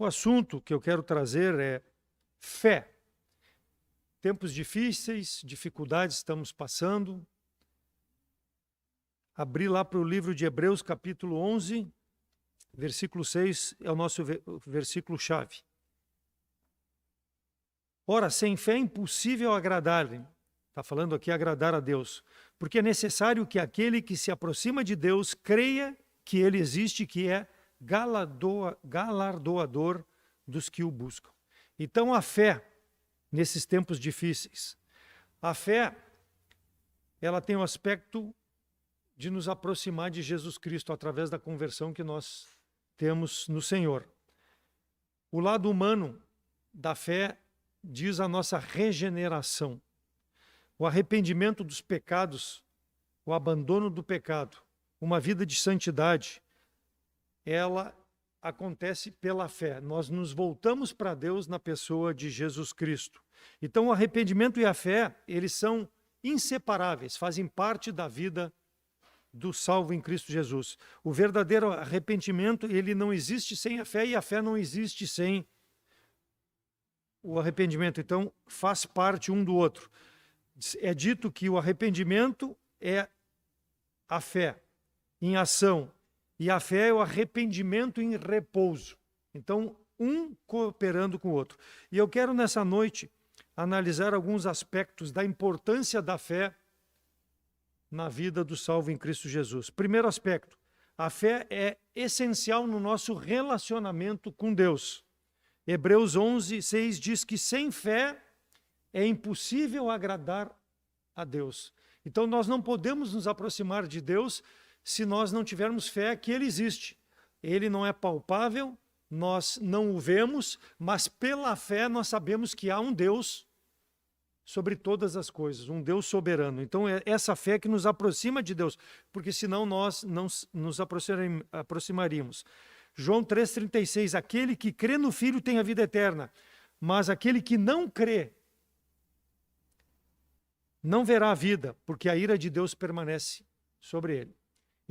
O assunto que eu quero trazer é fé. Tempos difíceis, dificuldades estamos passando. Abri lá para o livro de Hebreus, capítulo 11, versículo 6, é o nosso versículo-chave. Ora, sem fé é impossível agradar-lhe. Está falando aqui agradar a Deus. Porque é necessário que aquele que se aproxima de Deus creia que ele existe, que é galardoador dos que o buscam. Então a fé, nesses tempos difíceis, a fé, ela tem o aspecto de nos aproximar de Jesus Cristo através da conversão que nós temos no Senhor. O lado humano da fé diz a nossa regeneração, o arrependimento dos pecados, o abandono do pecado, uma vida de santidade, ela acontece pela fé. Nós nos voltamos para Deus na pessoa de Jesus Cristo. Então o arrependimento e a fé, eles são inseparáveis, fazem parte da vida do salvo em Cristo Jesus. O verdadeiro arrependimento, ele não existe sem a fé e a fé não existe sem o arrependimento. Então faz parte um do outro. É dito que o arrependimento é a fé em ação e a fé é o arrependimento em repouso. Então, um cooperando com o outro. E eu quero nessa noite analisar alguns aspectos da importância da fé na vida do salvo em Cristo Jesus. Primeiro aspecto, a fé é essencial no nosso relacionamento com Deus. Hebreus 11, 6 diz que sem fé é impossível agradar a Deus. Então nós não podemos nos aproximar de Deus se nós não tivermos fé que Ele existe. Ele não é palpável, nós não o vemos, mas pela fé nós sabemos que há um Deus sobre todas as coisas, um Deus soberano. Então é essa fé que nos aproxima de Deus, porque senão nós não nos aproximaríamos. João 3,36, aquele que crê no Filho tem a vida eterna, mas aquele que não crê não verá a vida, porque a ira de Deus permanece sobre ele.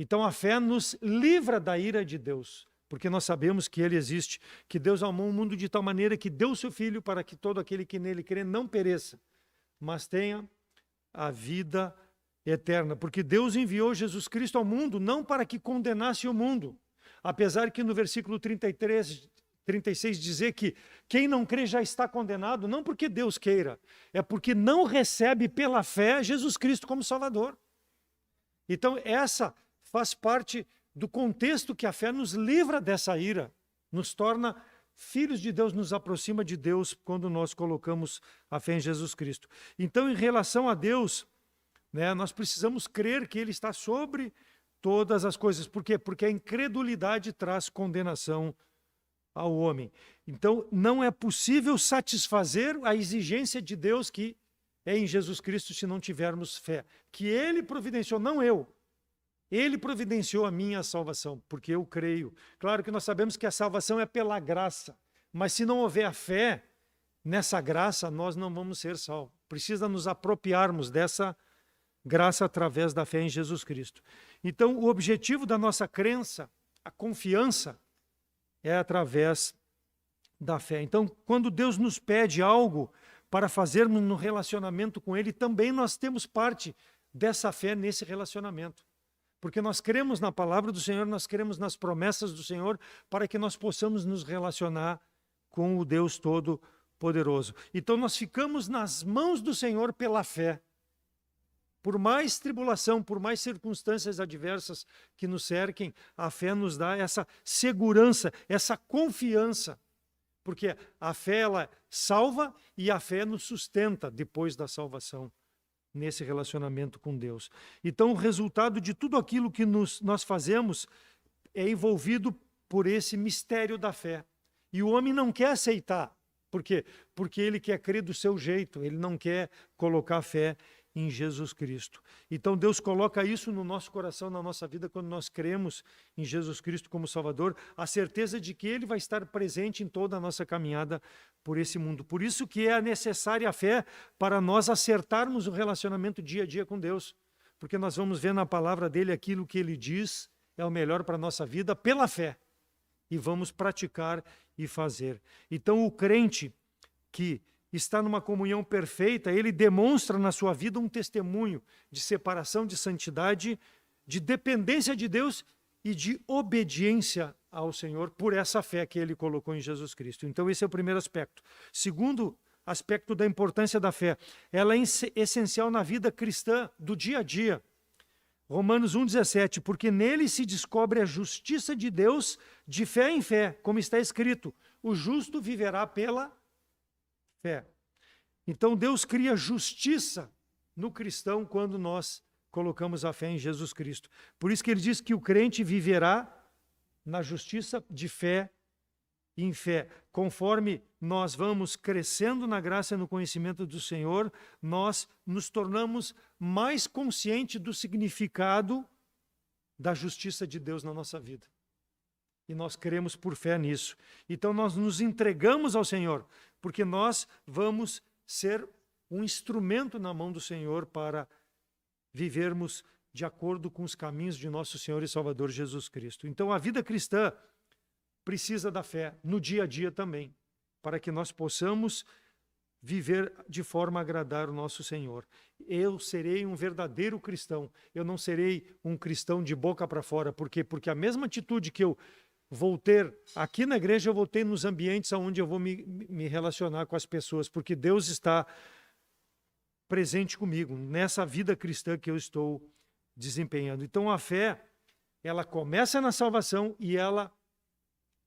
Então a fé nos livra da ira de Deus, porque nós sabemos que Ele existe, que Deus amou o mundo de tal maneira que deu o seu Filho para que todo aquele que nele crê não pereça, mas tenha a vida eterna. Porque Deus enviou Jesus Cristo ao mundo não para que condenasse o mundo, apesar que no versículo 33, 36 dizer que quem não crê já está condenado, não porque Deus queira, é porque não recebe pela fé Jesus Cristo como Salvador. Então essa faz parte do contexto que a fé nos livra dessa ira, nos torna filhos de Deus, nos aproxima de Deus quando nós colocamos a fé em Jesus Cristo. Então, em relação a Deus, nós precisamos crer que Ele está sobre todas as coisas. Por quê? Porque a incredulidade traz condenação ao homem. Então, não é possível satisfazer a exigência de Deus que é em Jesus Cristo se não tivermos fé. Que Ele providenciou, não eu. Ele providenciou a minha salvação, porque eu creio. Claro que nós sabemos que a salvação é pela graça, mas se não houver a fé nessa graça, nós não vamos ser salvos. Precisa nos apropriarmos dessa graça através da fé em Jesus Cristo. Então, o objetivo da nossa crença, a confiança, é através da fé. Então, quando Deus nos pede algo para fazermos no relacionamento com Ele, também nós temos parte dessa fé nesse relacionamento. Porque nós cremos na palavra do Senhor, nós cremos nas promessas do Senhor, para que nós possamos nos relacionar com o Deus Todo-Poderoso. Então nós ficamos nas mãos do Senhor pela fé. Por mais tribulação, por mais circunstâncias adversas que nos cerquem, a fé nos dá essa segurança, essa confiança. Porque a fé, ela salva e a fé nos sustenta depois da salvação, nesse relacionamento com Deus. Então, o resultado de tudo aquilo que nós fazemos é envolvido por esse mistério da fé. E o homem não quer aceitar. Por quê? Porque ele quer crer do seu jeito, ele não quer colocar fé em Jesus Cristo. Então Deus coloca isso no nosso coração, na nossa vida, quando nós cremos em Jesus Cristo como Salvador, a certeza de que Ele vai estar presente em toda a nossa caminhada por esse mundo. Por isso que é necessária a fé para nós acertarmos o relacionamento dia a dia com Deus, porque nós vamos ver na palavra dele aquilo que Ele diz é o melhor para a nossa vida pela fé. e vamos praticar e fazer. Então, o crente que está numa comunhão perfeita, ele demonstra na sua vida um testemunho de separação, de santidade, de dependência de Deus e de obediência ao Senhor por essa fé que ele colocou em Jesus Cristo. Então, esse é o primeiro aspecto. Segundo aspecto da importância da fé, ela é essencial na vida cristã do dia a dia. Romanos 1,17, porque nele se descobre a justiça de Deus de fé em fé, como está escrito, o justo viverá pela fé. Então Deus cria justiça no cristão quando nós colocamos a fé em Jesus Cristo. Por isso que ele diz que o crente viverá na justiça de fé em fé. Conforme nós vamos crescendo na graça e no conhecimento do Senhor, nós nos tornamos mais conscientes do significado da justiça de Deus na nossa vida. E nós cremos por fé nisso. Então nós nos entregamos ao Senhor, porque nós vamos ser um instrumento na mão do Senhor para vivermos de acordo com os caminhos de nosso Senhor e Salvador Jesus Cristo. Então a vida cristã precisa da fé no dia a dia também, para que nós possamos viver de forma a agradar o nosso Senhor. Eu serei um verdadeiro cristão, eu não serei um cristão de boca para fora. Por quê? Porque a mesma atitude que eu vou ter aqui na igreja, eu vou ter nos ambientes onde eu vou me relacionar com as pessoas, porque Deus está presente comigo, nessa vida cristã que eu estou desempenhando. Então a fé, ela começa na salvação e ela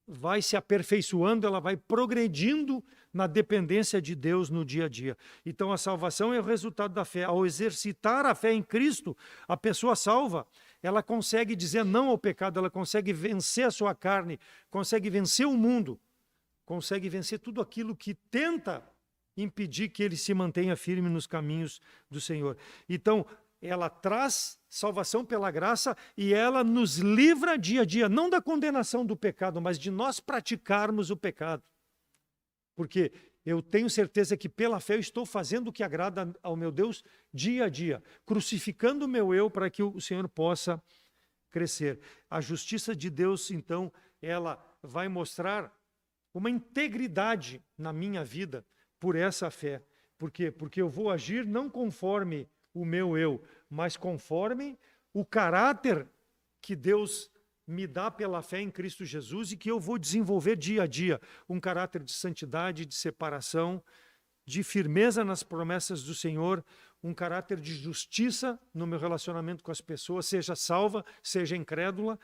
vai se aperfeiçoando, ela vai progredindo na dependência de Deus no dia a dia. Então a salvação é o resultado da fé. Ao exercitar a fé em Cristo, a pessoa salva, ela consegue dizer não ao pecado, ela consegue vencer a sua carne, consegue vencer o mundo, consegue vencer tudo aquilo que tenta impedir que ele se mantenha firme nos caminhos do Senhor. Então, ela traz salvação pela graça e ela nos livra dia a dia, não da condenação do pecado, mas de nós praticarmos o pecado. Porque eu tenho certeza que pela fé eu estou fazendo o que agrada ao meu Deus dia a dia, crucificando o meu eu para que o Senhor possa crescer. A justiça de Deus, então, ela vai mostrar uma integridade na minha vida por essa fé. Por quê? Porque eu vou agir não conforme o meu eu, mas conforme o caráter que Deus me dá pela fé em Cristo Jesus e que eu vou desenvolver dia a dia. Um caráter de santidade, de separação, de firmeza nas promessas do Senhor, um caráter de justiça no meu relacionamento com as pessoas, seja salva, seja incrédula,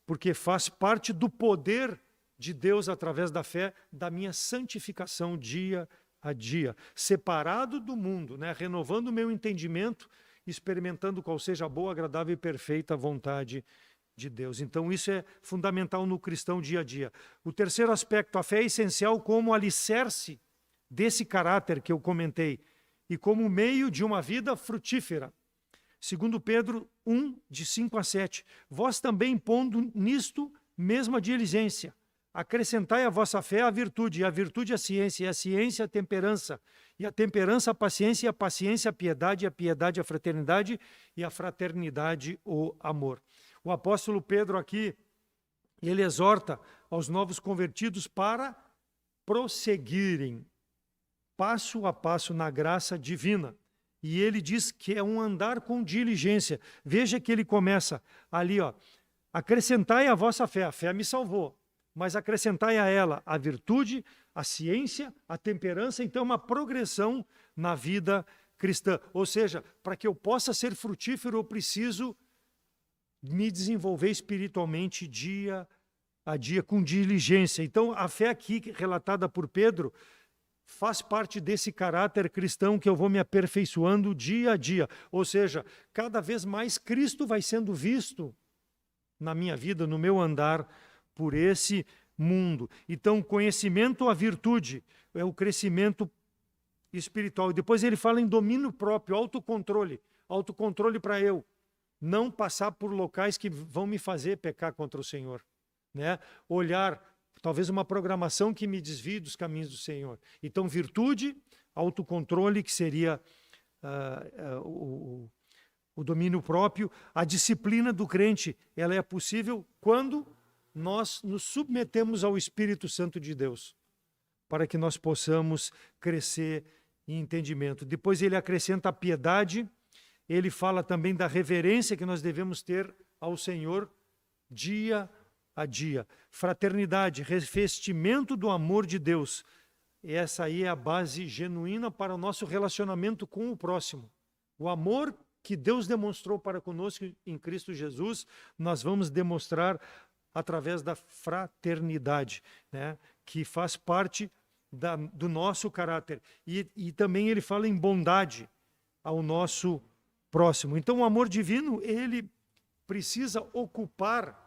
porque faz parte do poder de Deus através da fé, da minha santificação dia a dia, separado do mundo, né? Renovando o meu entendimento, experimentando qual seja a boa, agradável e perfeita vontade de Deus. Então isso é fundamental no cristão dia a dia. O terceiro aspecto, a fé é essencial como alicerce desse caráter que eu comentei e como meio de uma vida frutífera. Segundo Pedro 1, de 5 a 7, vós também pondo nisto mesma diligência, acrescentai à vossa fé a virtude, e a virtude a ciência, e a ciência a temperança, e a temperança a paciência, e a paciência a piedade, e a piedade a fraternidade, e a fraternidade o amor. O apóstolo Pedro aqui, ele exorta aos novos convertidos para prosseguirem passo a passo na graça divina. E ele diz que é um andar com diligência. Veja que ele começa ali, ó, acrescentai a vossa fé. A fé me salvou, mas acrescentai a ela a virtude, a ciência, a temperança. Então, uma progressão na vida cristã. Ou seja, para que eu possa ser frutífero, eu preciso me desenvolver espiritualmente dia a dia, com diligência. Então, a fé aqui, relatada por Pedro, faz parte desse caráter cristão que eu vou me aperfeiçoando dia a dia. Ou seja, cada vez mais Cristo vai sendo visto na minha vida, no meu andar por esse mundo. Então, conhecimento, a virtude, é o crescimento espiritual. E depois ele fala em domínio próprio, autocontrole. Autocontrole para eu não passar por locais que vão me fazer pecar contra o Senhor, né? Olhar, talvez uma programação que me desvie dos caminhos do Senhor. Então, virtude, autocontrole, que seria o domínio próprio. A disciplina do crente, ela é possível quando nós nos submetemos ao Espírito Santo de Deus, para que nós possamos crescer em entendimento. Depois ele acrescenta a piedade, ele fala também da reverência que nós devemos ter ao Senhor dia a dia. Fraternidade, revestimento do amor de Deus. Essa aí é a base genuína para o nosso relacionamento com o próximo. O amor que Deus demonstrou para conosco em Cristo Jesus, nós vamos demonstrar através da fraternidade, né? Que faz parte do nosso caráter. E também ele fala em bondade ao nosso próximo. Então o amor divino, ele precisa ocupar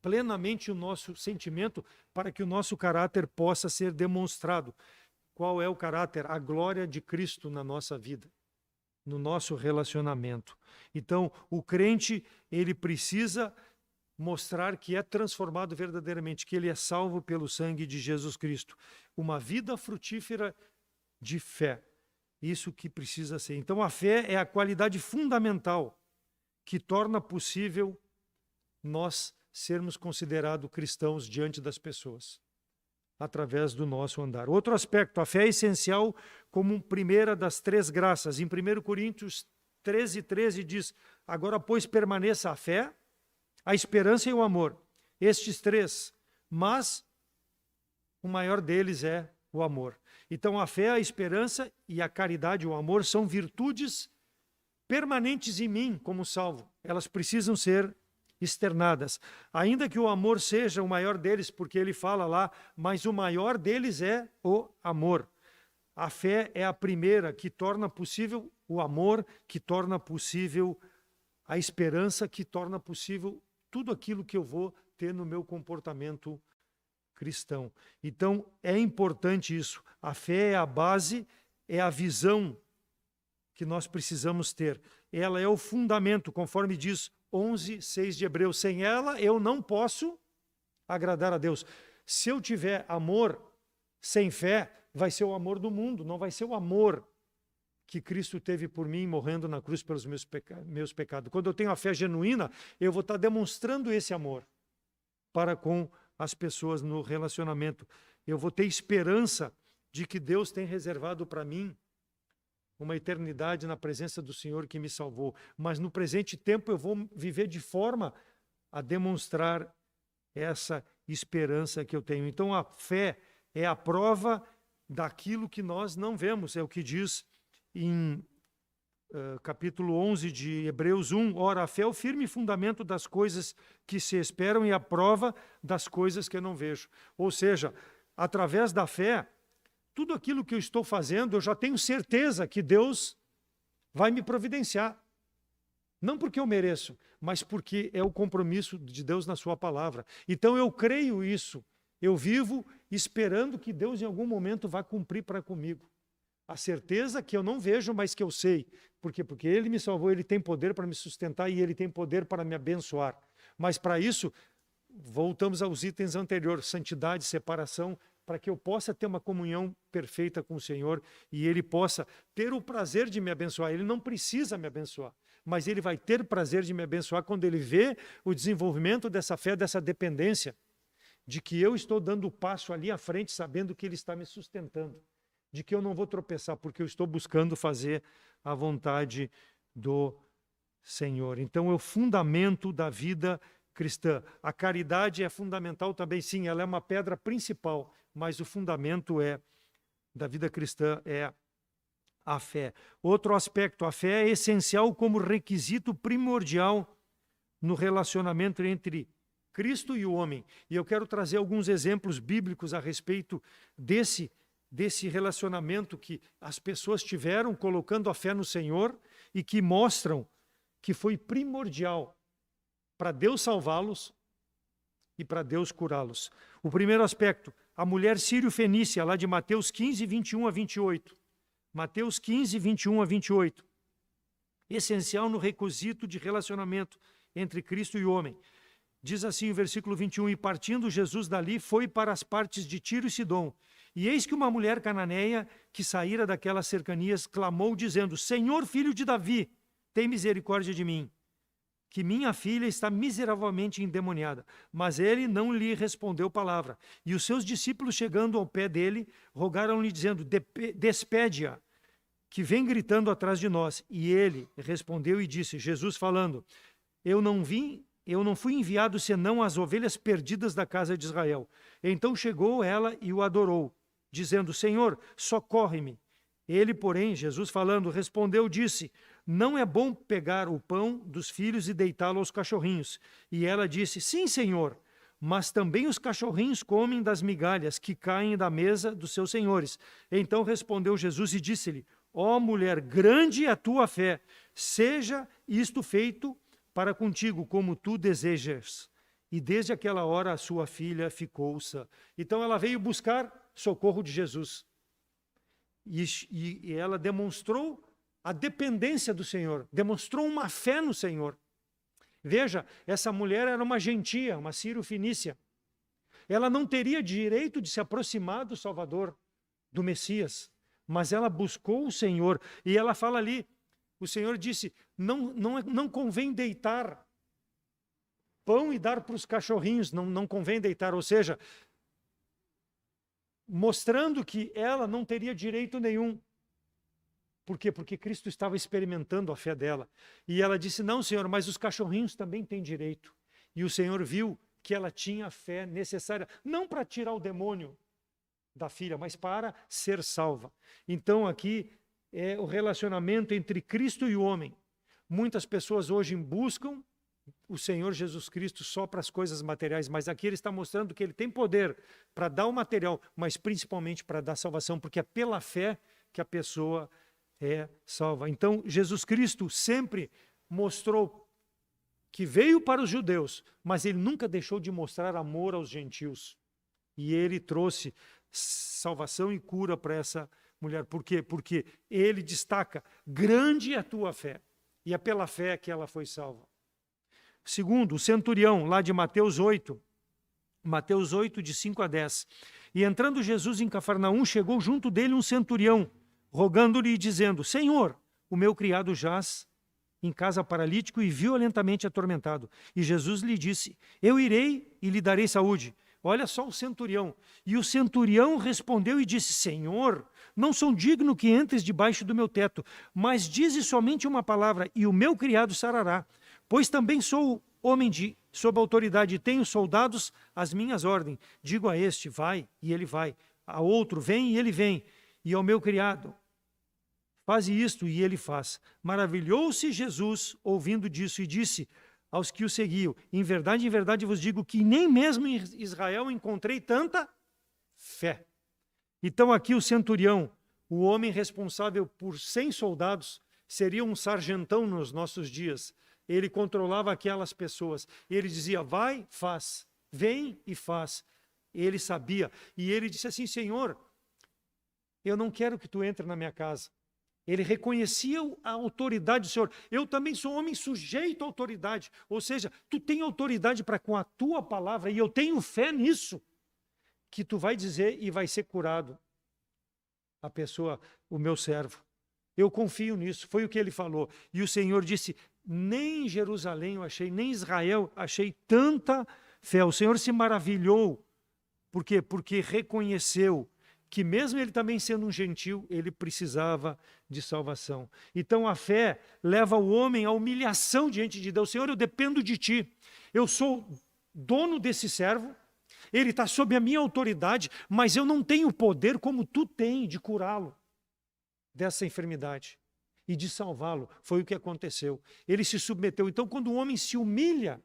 plenamente o nosso sentimento para que o nosso caráter possa ser demonstrado. Qual é o caráter? A glória de Cristo na nossa vida, no nosso relacionamento. Então, o crente, ele precisa mostrar que é transformado verdadeiramente, que ele é salvo pelo sangue de Jesus Cristo. Uma vida frutífera de fé. Isso que precisa ser. Então, a fé é a qualidade fundamental que torna possível nós sermos considerados cristãos diante das pessoas, através do nosso andar. Outro aspecto, a fé é essencial como primeira das três graças. Em 1 Coríntios 13:13 diz: agora, pois, permaneça a fé, a esperança e o amor. Estes três, mas o maior deles é o amor. Então, a fé, a esperança e a caridade, o amor, são virtudes permanentes em mim como salvo. Elas precisam ser externadas. Ainda que o amor seja o maior deles, porque ele fala lá, mas o maior deles é o amor. A fé é a primeira que torna possível o amor, que torna possível a esperança, que torna possível tudo aquilo que eu vou ter no meu comportamento cristão. Então, é importante isso. A fé é a base, é a visão que nós precisamos ter. Ela é o fundamento, conforme diz 11:6 de Hebreus. Sem ela, eu não posso agradar a Deus. Se eu tiver amor sem fé, vai ser o amor do mundo, não vai ser o amor que Cristo teve por mim, morrendo na cruz pelos meus pecados. Quando eu tenho a fé genuína, eu vou estar demonstrando esse amor para com as pessoas no relacionamento. Eu vou ter esperança de que Deus tem reservado para mim uma eternidade na presença do Senhor que me salvou. Mas no presente tempo eu vou viver de forma a demonstrar essa esperança que eu tenho. Então a fé é a prova daquilo que nós não vemos. É o que diz em capítulo 11 de Hebreus 1. Ora, a fé é o firme fundamento das coisas que se esperam e a prova das coisas que eu não vejo. Ou seja, através da fé, tudo aquilo que eu estou fazendo, eu já tenho certeza que Deus vai me providenciar. Não porque eu mereço, mas porque é o compromisso de Deus na sua palavra. Então eu creio isso. Eu vivo esperando que Deus em algum momento vá cumprir para comigo. A certeza que eu não vejo, mas que eu sei. Por quê? Porque Ele me salvou, Ele tem poder para me sustentar e Ele tem poder para me abençoar. Mas para isso, voltamos aos itens anteriores, santidade, separação, para que eu possa ter uma comunhão perfeita com o Senhor e Ele possa ter o prazer de me abençoar. Ele não precisa me abençoar, mas Ele vai ter prazer de me abençoar quando Ele vê o desenvolvimento dessa fé, dessa dependência, de que eu estou dando o passo ali à frente, sabendo que Ele está me sustentando, de que eu não vou tropeçar, porque eu estou buscando fazer a vontade do Senhor. Então é o fundamento da vida cristã. A caridade é fundamental também, sim, ela é uma pedra principal, mas o fundamento da vida cristã é a fé. Outro aspecto, a fé é essencial como requisito primordial no relacionamento entre Cristo e o homem. E eu quero trazer alguns exemplos bíblicos a respeito desse relacionamento que as pessoas tiveram colocando a fé no Senhor e que mostram que foi primordial para Deus salvá-los e para Deus curá-los. O primeiro aspecto, a mulher sírio-fenícia, lá de Mateus 15, 21 a 28. Mateus 15, 21 a 28. Essencial no requisito de relacionamento entre Cristo e o homem. Diz assim o versículo 21, e partindo Jesus dali, foi para as partes de Tiro e Sidom. E eis que uma mulher cananeia, que saíra daquelas cercanias, clamou, dizendo, Senhor, filho de Davi, tem misericórdia de mim. que minha filha está miseravelmente endemoniada. Mas ele não lhe respondeu palavra. E os seus discípulos, chegando ao pé dele, rogaram-lhe, dizendo, despede-a, que vem gritando atrás de nós. E ele respondeu e disse, Jesus falando, eu não fui enviado senão às ovelhas perdidas da casa de Israel. Então chegou ela e o adorou, dizendo, Senhor, socorre-me. Ele, porém, Jesus falando, respondeu, disse, não é bom pegar o pão dos filhos e deitá-lo aos cachorrinhos. E ela disse, sim, Senhor, mas também os cachorrinhos comem das migalhas que caem da mesa dos seus senhores. Então respondeu Jesus e disse-lhe, ó mulher, grande é a tua fé, seja isto feito para contigo, como tu desejas. E desde aquela hora a sua filha ficou sã. Então ela veio buscar socorro de Jesus. E ela demonstrou a dependência do Senhor, demonstrou uma fé no Senhor. Veja, essa mulher era uma gentia, uma sírio-fenícia. Ela não teria direito de se aproximar do Salvador, do Messias, mas ela buscou o Senhor. E ela fala ali, o Senhor disse, não convém deitar pão e dar para os cachorrinhos, não convém deitar, ou seja, mostrando que ela não teria direito nenhum. Por quê? Porque Cristo estava experimentando a fé dela. E ela disse, não, Senhor, mas os cachorrinhos também têm direito. E o Senhor viu que ela tinha a fé necessária, não para tirar o demônio da filha, mas para ser salva. Então aqui é o relacionamento entre Cristo e o homem. Muitas pessoas hoje buscam o Senhor Jesus Cristo só para as coisas materiais, mas aqui ele está mostrando que ele tem poder para dar o material, mas principalmente para dar salvação, porque é pela fé que a pessoa é salva. Então, Jesus Cristo sempre mostrou que veio para os judeus, mas ele nunca deixou de mostrar amor aos gentios. E ele trouxe salvação e cura para essa mulher. Por quê? Porque ele destaca, grande é a tua fé, e é pela fé que ela foi salva. Segundo, o centurião, lá de Mateus 8, de 5 a 10. E entrando Jesus em Cafarnaum, chegou junto dele um centurião, rogando-lhe e dizendo, Senhor, o meu criado jaz em casa paralítico e violentamente atormentado. E Jesus lhe disse, eu irei e lhe darei saúde. Olha só o centurião. E o centurião respondeu e disse, Senhor, não sou digno que entres debaixo do meu teto, mas dize somente uma palavra e o meu criado sarará. Pois também sou homem sob autoridade e tenho soldados às minhas ordens. Digo a este, vai, e ele vai. A outro, vem, e ele vem. E ao meu criado, faze isto, e ele faz. Maravilhou-se Jesus ouvindo disso e disse aos que o seguiam, em verdade vos digo que nem mesmo em Israel encontrei tanta fé. Então aqui o centurião, o homem responsável por 100 soldados, seria um sargentão nos nossos dias. Ele controlava aquelas pessoas. Ele dizia, vai, faz. Vem e faz. Ele sabia. E ele disse assim, Senhor, eu não quero que tu entre na minha casa. Ele reconhecia a autoridade do Senhor. Eu também sou homem sujeito à autoridade. Ou seja, tu tem autoridade para com a tua palavra, e eu tenho fé nisso, que tu vai dizer e vai ser curado. A pessoa, o meu servo. Eu confio nisso. Foi o que ele falou. E o Senhor disse, nem em Jerusalém eu achei, nem em Israel achei tanta fé. O Senhor se maravilhou. Por quê? Porque reconheceu que mesmo ele também sendo um gentil, ele precisava de salvação. Então a fé leva o homem à humilhação diante de Deus. Senhor, eu dependo de ti. Eu sou dono desse servo, ele está sob a minha autoridade, mas eu não tenho poder como tu tens de curá-lo dessa enfermidade e de salvá-lo. Foi o que aconteceu. Ele se submeteu. Então, quando o homem se humilha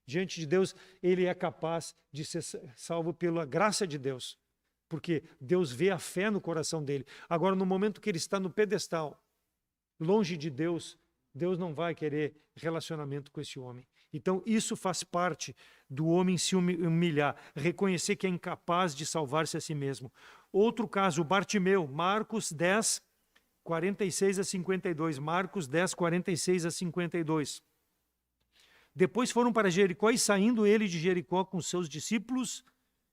diante de Deus, ele é capaz de ser salvo pela graça de Deus. Porque Deus vê a fé no coração dele. Agora, no momento que ele está no pedestal, longe de Deus, Deus não vai querer relacionamento com esse homem. Então, isso faz parte do homem se humilhar, reconhecer que é incapaz de salvar-se a si mesmo. Outro caso, Bartimeu, Marcos 10, 46 a 52. Marcos 10, 46 a 52. Depois foram para Jericó, e saindo ele de Jericó com seus discípulos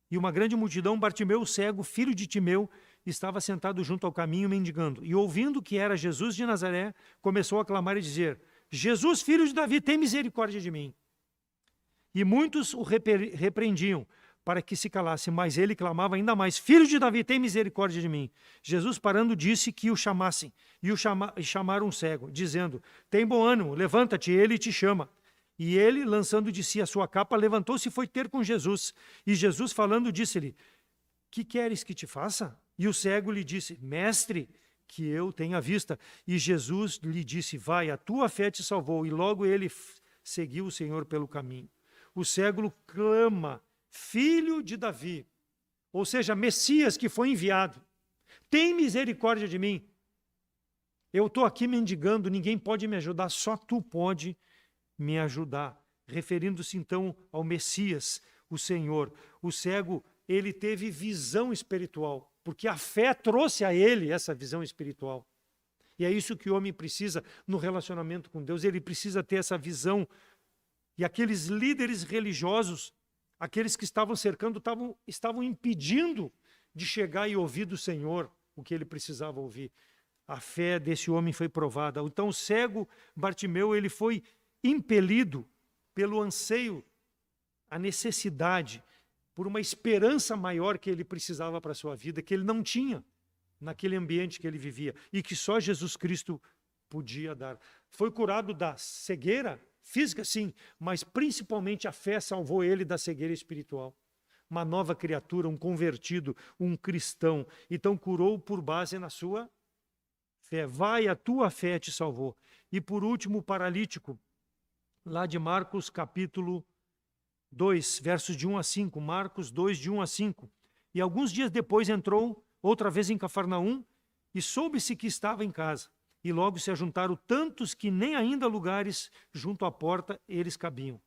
e uma grande multidão, Bartimeu, cego, filho de Timeu, estava sentado junto ao caminho mendigando. E ouvindo que era Jesus de Nazaré, começou a clamar e dizer, Jesus, filho de Davi, tem misericórdia de mim. E muitos o repreendiam para que se calasse, mas ele clamava ainda mais, filho de Davi, tem misericórdia de mim. Jesus, parando, disse que o chamassem, e chamaram um cego, dizendo, tem bom ânimo, levanta-te, ele te chama. E ele, lançando de si a sua capa, levantou-se e foi ter com Jesus. E Jesus, falando, disse-lhe, que queres que te faça? E o cego lhe disse, mestre, que eu tenha vista. E Jesus lhe disse, vai, a tua fé te salvou. E logo ele seguiu o Senhor pelo caminho. O cego clama, filho de Davi, ou seja, Messias que foi enviado, tem misericórdia de mim. Eu estou aqui mendigando, ninguém pode me ajudar, só tu pode me ajudar. Referindo-se então ao Messias, o Senhor. O cego, ele teve visão espiritual, porque a fé trouxe a ele essa visão espiritual. E é isso que o homem precisa no relacionamento com Deus, ele precisa ter essa visão. E aqueles líderes religiosos, aqueles que estavam cercando, estavam impedindo de chegar e ouvir do Senhor o que ele precisava ouvir. A fé desse homem foi provada. Então o cego Bartimeu, ele foi impelido pelo anseio, a necessidade, por uma esperança maior que ele precisava para a sua vida, que ele não tinha naquele ambiente que ele vivia e que só Jesus Cristo podia dar. Foi curado da cegueira física, sim, mas principalmente a fé salvou ele da cegueira espiritual. Uma nova criatura, um convertido, um cristão. Então curou por base na sua fé. Vai, a tua fé te salvou. E por último, o paralítico, lá de Marcos capítulo 2, versos de 1 a 5. Marcos 2, de 1 a 5. E alguns dias depois entrou outra vez em Cafarnaum e soube-se que estava em casa. E logo se ajuntaram tantos que nem ainda lugares junto à porta eles cabiam.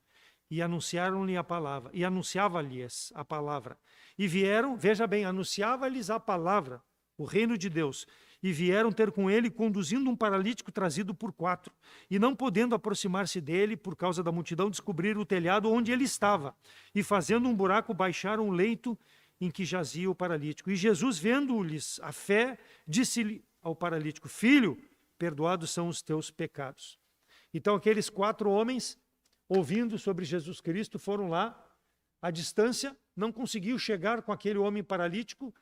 E anunciaram-lhe a palavra, e anunciava-lhes a palavra. E vieram, veja bem, anunciava-lhes a palavra, o reino de Deus. E vieram ter com ele, conduzindo um paralítico trazido por 4. E não podendo aproximar-se dele, por causa da multidão, descobriram o telhado onde ele estava. E fazendo um buraco, baixaram o leito em que jazia o paralítico. E Jesus, vendo-lhes a fé, disse-lhe ao paralítico, filho, perdoados são os teus pecados. Então aqueles 4 homens, ouvindo sobre Jesus Cristo, foram lá, à distância, não conseguiu chegar com aquele homem paralítico,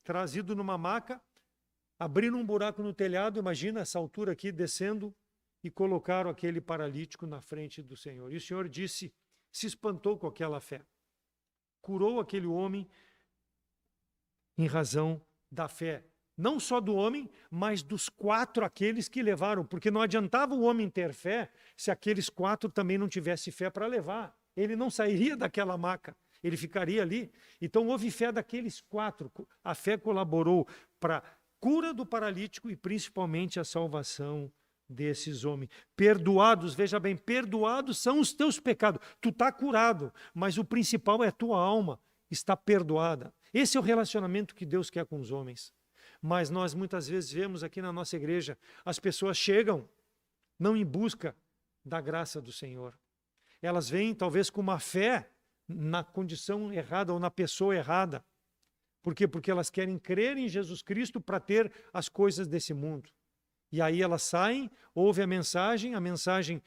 trazido numa maca, abriram um buraco no telhado, imagina essa altura aqui, descendo, e colocaram aquele paralítico na frente do Senhor. E o Senhor disse, se espantou com aquela fé. Curou aquele homem em razão da fé. Não só do homem, mas dos 4 aqueles que levaram, porque não adiantava o homem ter fé se aqueles 4 também não tivessem fé para levar. Ele não sairia daquela maca, ele ficaria ali. Então houve fé daqueles 4. A fé colaborou para a cura do paralítico e principalmente a salvação desses homens. Perdoados, veja bem, perdoados são os teus pecados. Tu está curado, mas o principal é a tua alma, está perdoada. Esse é o relacionamento que Deus quer com os homens. Mas nós muitas vezes vemos aqui na nossa igreja, as pessoas chegam não em busca da graça do Senhor. Elas vêm talvez com uma fé na condição errada ou na pessoa errada. Por quê? Porque elas querem crer em Jesus Cristo para ter as coisas desse mundo. E aí elas saem, ouvem a mensagem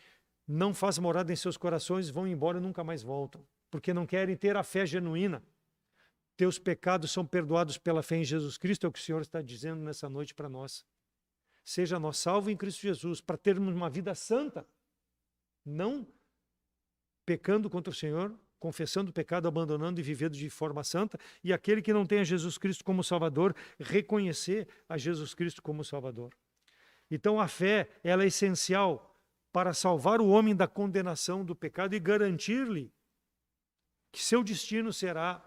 não faz morada em seus corações, vão embora e nunca mais voltam. Porque não querem ter a fé genuína. Teus pecados são perdoados pela fé em Jesus Cristo, é o que o Senhor está dizendo nessa noite para nós. Seja nós salvos em Cristo Jesus, para termos uma vida santa, não pecando contra o Senhor, confessando o pecado, abandonando e vivendo de forma santa, e aquele que não tem a Jesus Cristo como Salvador, reconhecer a Jesus Cristo como Salvador. Então a fé, ela é essencial para salvar o homem da condenação do pecado e garantir-lhe que seu destino será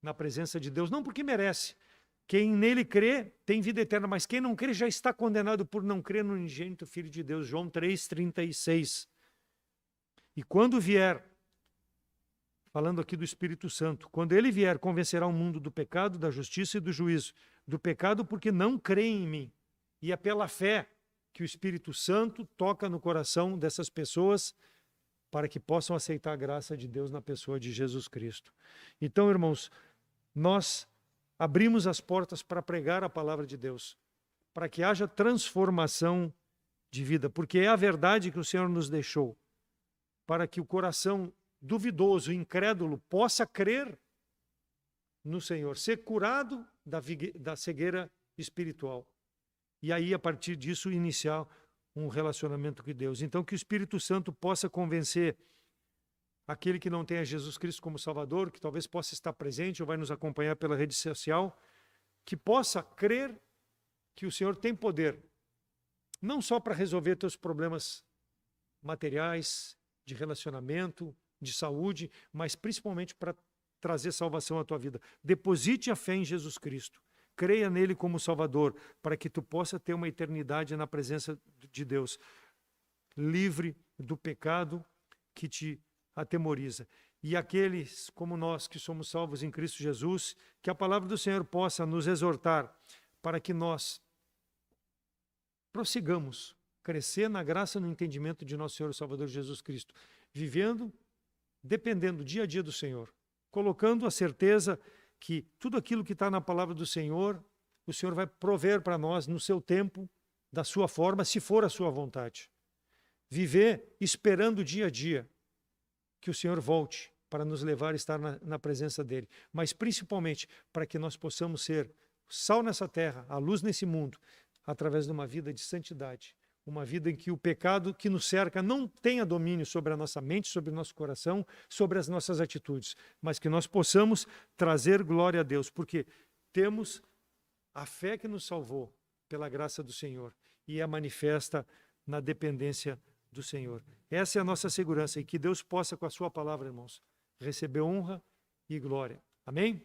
na presença de Deus, não porque merece. Quem nele crê tem vida eterna, mas quem não crê já está condenado por não crer no unigênito Filho de Deus. João 3,36. E quando vier, falando aqui do Espírito Santo, quando ele vier, convencerá o mundo do pecado, da justiça e do juízo. Do pecado porque não creem em mim. E é pela fé que o Espírito Santo toca no coração dessas pessoas para que possam aceitar a graça de Deus na pessoa de Jesus Cristo. Então, irmãos, nós abrimos as portas para pregar a palavra de Deus, para que haja transformação de vida, porque é a verdade que o Senhor nos deixou, para que o coração duvidoso, incrédulo, possa crer no Senhor, ser curado da cegueira espiritual. E aí, a partir disso, iniciar um relacionamento com Deus. Então, que o Espírito Santo possa convencer aquele que não tenha Jesus Cristo como Salvador, que talvez possa estar presente ou vai nos acompanhar pela rede social, que possa crer que o Senhor tem poder, não só para resolver teus problemas materiais, de relacionamento, de saúde, mas principalmente para trazer salvação à tua vida. Deposite a fé em Jesus Cristo. Creia nele como Salvador, para que tu possa ter uma eternidade na presença de Deus, livre do pecado que te atemoriza. E aqueles como nós que somos salvos em Cristo Jesus, que a palavra do Senhor possa nos exortar para que nós prossigamos, crescer na graça e no entendimento de nosso Senhor e Salvador Jesus Cristo, vivendo, dependendo dia a dia do Senhor, colocando a certeza que tudo aquilo que está na palavra do Senhor, o Senhor vai prover para nós no seu tempo, da sua forma, se for a sua vontade. Viver esperando dia a dia que o Senhor volte para nos levar a estar na presença dele, mas principalmente para que nós possamos ser sal nessa terra, a luz nesse mundo, através de uma vida de santidade, uma vida em que o pecado que nos cerca não tenha domínio sobre a nossa mente, sobre o nosso coração, sobre as nossas atitudes, mas que nós possamos trazer glória a Deus, porque temos a fé que nos salvou pela graça do Senhor e é manifesta na dependência do Senhor. Essa é a nossa segurança e que Deus possa, com a sua palavra, irmãos, receber honra e glória. Amém?